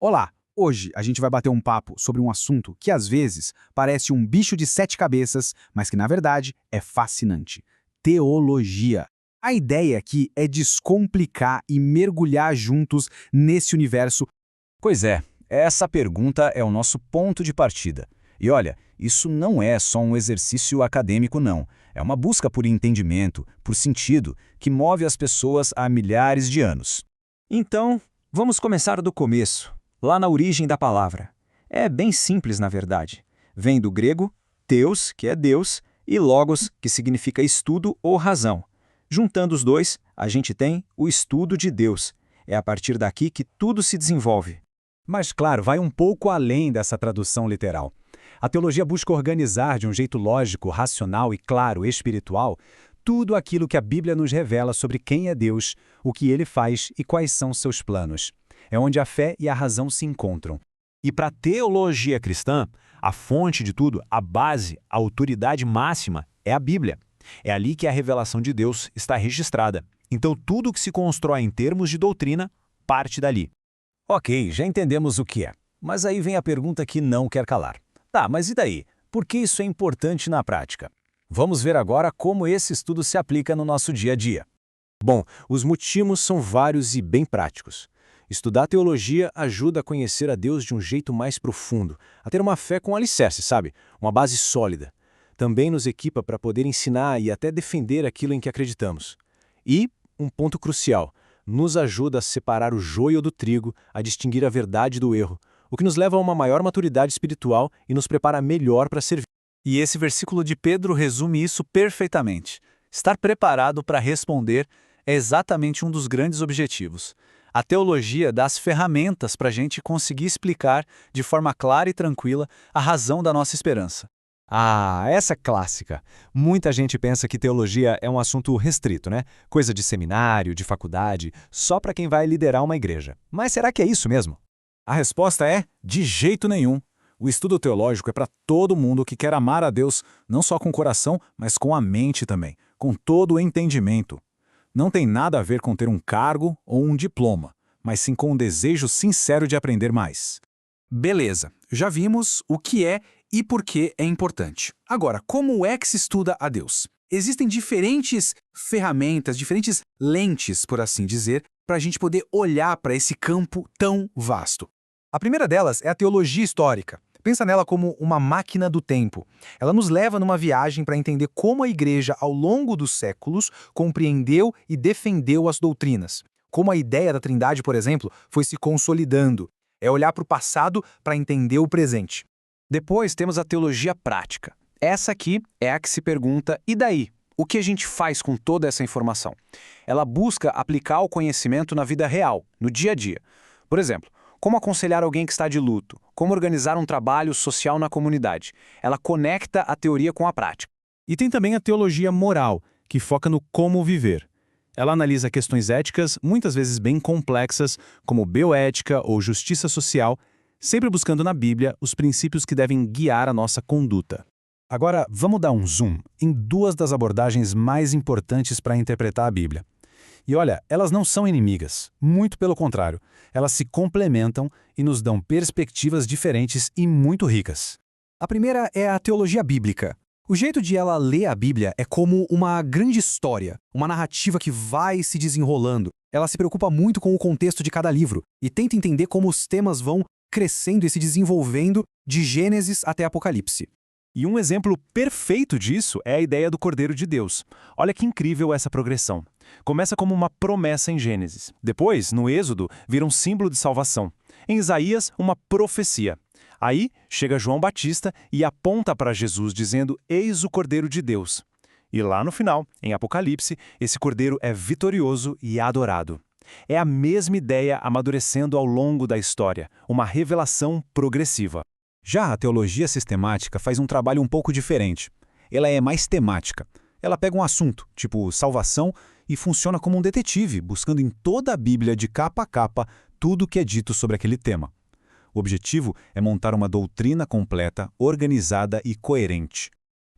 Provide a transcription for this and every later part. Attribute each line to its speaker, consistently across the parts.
Speaker 1: Olá! Hoje a gente vai bater um papo sobre um assunto que às vezes parece um bicho de sete cabeças, mas que na verdade é fascinante: teologia. A ideia aqui é descomplicar e mergulhar juntos nesse universo.
Speaker 2: Pois é, essa pergunta é o nosso ponto de partida. E olha, isso não é só um exercício acadêmico, não. É uma busca por entendimento, por sentido, que move as pessoas há milhares de anos.
Speaker 3: Então, vamos começar do começo, lá na origem da palavra. É bem simples, na verdade. Vem do grego theos, que é Deus, e logos, que significa estudo ou razão. Juntando os dois, a gente tem o estudo de Deus. É a partir daqui que tudo se desenvolve.
Speaker 4: Mas, claro, vai um pouco além dessa tradução literal. A teologia busca organizar de um jeito lógico, racional e, claro, espiritual, tudo aquilo que a Bíblia nos revela sobre quem é Deus, o que ele faz e quais são seus planos. É onde a fé e a razão se encontram.
Speaker 5: E para a teologia cristã, a fonte de tudo, a base, a autoridade máxima é a Bíblia. É ali que a revelação de Deus está registrada. Então tudo que se constrói em termos de doutrina parte dali.
Speaker 4: Ok, já entendemos o que é. Mas aí vem a pergunta que não quer calar. Tá, mas e daí? Por que isso é importante na prática? Vamos ver agora como esse estudo se aplica no nosso dia a dia.
Speaker 5: Bom, os motivos são vários e bem práticos. Estudar teologia ajuda a conhecer a Deus de um jeito mais profundo, a ter uma fé com alicerce, sabe? Uma base sólida. Também nos equipa para poder ensinar e até defender aquilo em que acreditamos. E, um ponto crucial, nos ajuda a separar o joio do trigo, a distinguir a verdade do erro, o que nos leva a uma maior maturidade espiritual e nos prepara melhor para servir.
Speaker 6: E esse versículo de Pedro resume isso perfeitamente. Estar preparado para responder é exatamente um dos grandes objetivos. A teologia dá as ferramentas para a gente conseguir explicar de forma clara e tranquila a razão da nossa esperança.
Speaker 4: Ah, essa é clássica. Muita gente pensa que teologia é um assunto restrito, né? Coisa de seminário, de faculdade, só para quem vai liderar uma igreja. Mas será que é isso mesmo? A resposta é: de jeito nenhum. O estudo teológico é para todo mundo que quer amar a Deus, não só com o coração, mas com a mente também, com todo o entendimento. Não tem nada a ver com ter um cargo ou um diploma, mas sim com um desejo sincero de aprender mais.
Speaker 1: Beleza, já vimos o que é e por que é importante. Agora, como é que se estuda a Deus? Existem diferentes ferramentas, diferentes lentes, por assim dizer, para a gente poder olhar para esse campo tão vasto. A primeira delas é a teologia histórica. Pensa nela como uma máquina do tempo. Ela nos leva numa viagem para entender como a igreja, ao longo dos séculos, compreendeu e defendeu as doutrinas. Como a ideia da Trindade, por exemplo, foi se consolidando. É olhar para o passado para entender o presente.
Speaker 3: Depois temos a teologia prática. Essa aqui é a que se pergunta: e daí? O que a gente faz com toda essa informação? Ela busca aplicar o conhecimento na vida real, no dia a dia. Por exemplo, como aconselhar alguém que está de luto, como organizar um trabalho social na comunidade. Ela conecta a teoria com a prática.
Speaker 7: E tem também a teologia moral, que foca no como viver. Ela analisa questões éticas, muitas vezes bem complexas, como bioética ou justiça social, sempre buscando na Bíblia os princípios que devem guiar a nossa conduta.
Speaker 4: Agora, vamos dar um zoom em duas das abordagens mais importantes para interpretar a Bíblia. E olha, elas não são inimigas, muito pelo contrário. Elas se complementam e nos dão perspectivas diferentes e muito ricas.
Speaker 1: A primeira é a teologia bíblica. O jeito de ela ler a Bíblia é como uma grande história, uma narrativa que vai se desenrolando. Ela se preocupa muito com o contexto de cada livro e tenta entender como os temas vão crescendo e se desenvolvendo de Gênesis até Apocalipse.
Speaker 7: E um exemplo perfeito disso é a ideia do Cordeiro de Deus. Olha que incrível essa progressão. Começa como uma promessa em Gênesis. Depois, no Êxodo, vira um símbolo de salvação. Em Isaías, uma profecia. Aí, chega João Batista e aponta para Jesus dizendo: "Eis o Cordeiro de Deus". E lá no final, em Apocalipse, esse Cordeiro é vitorioso e adorado. É a mesma ideia amadurecendo ao longo da história, uma revelação progressiva.
Speaker 4: Já a teologia sistemática faz um trabalho um pouco diferente. Ela é mais temática. Ela pega um assunto, tipo salvação, e funciona como um detetive, buscando em toda a Bíblia, de capa a capa, tudo o que é dito sobre aquele tema. O objetivo é montar uma doutrina completa, organizada e coerente.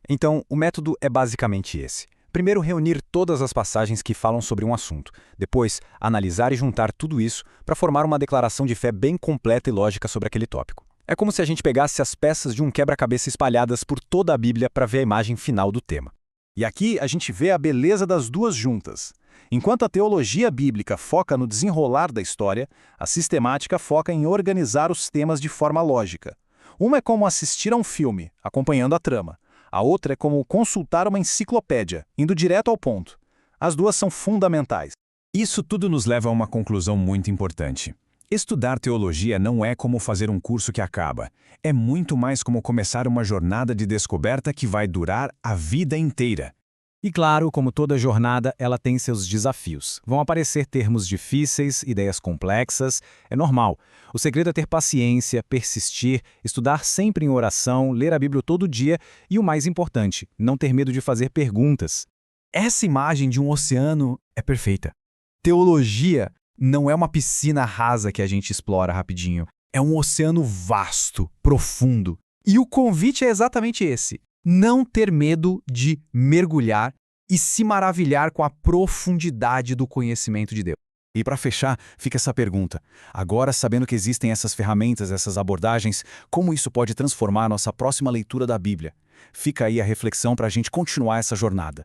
Speaker 3: Então, o método é basicamente esse.
Speaker 2: Primeiro, reunir todas as passagens que falam sobre um assunto. Depois, analisar e juntar tudo isso para formar uma declaração de fé bem completa e lógica sobre aquele tópico. É como se a gente pegasse as peças de um quebra-cabeça espalhadas por toda a Bíblia para ver a imagem final do tema.
Speaker 7: E aqui a gente vê a beleza das duas juntas. Enquanto a teologia bíblica foca no desenrolar da história, a sistemática foca em organizar os temas de forma lógica. Uma é como assistir a um filme, acompanhando a trama. A outra é como consultar uma enciclopédia, indo direto ao ponto. As duas são fundamentais.
Speaker 1: Isso tudo nos leva a uma conclusão muito importante. Estudar teologia não é como fazer um curso que acaba. É muito mais como começar uma jornada de descoberta que vai durar a vida inteira.
Speaker 3: E claro, como toda jornada, ela tem seus desafios. Vão aparecer termos difíceis, ideias complexas, é normal. O segredo é ter paciência, persistir, estudar sempre em oração, ler a Bíblia todo dia e, o mais importante, não ter medo de fazer perguntas.
Speaker 4: Essa imagem de um oceano é perfeita. Teologia não é uma piscina rasa que a gente explora rapidinho. É um oceano vasto, profundo. E o convite é exatamente esse. Não ter medo de mergulhar e se maravilhar com a profundidade do conhecimento de Deus.
Speaker 1: E para fechar, fica essa pergunta. Agora, sabendo que existem essas ferramentas, essas abordagens, como isso pode transformar a nossa próxima leitura da Bíblia? Fica aí a reflexão para a gente continuar essa jornada.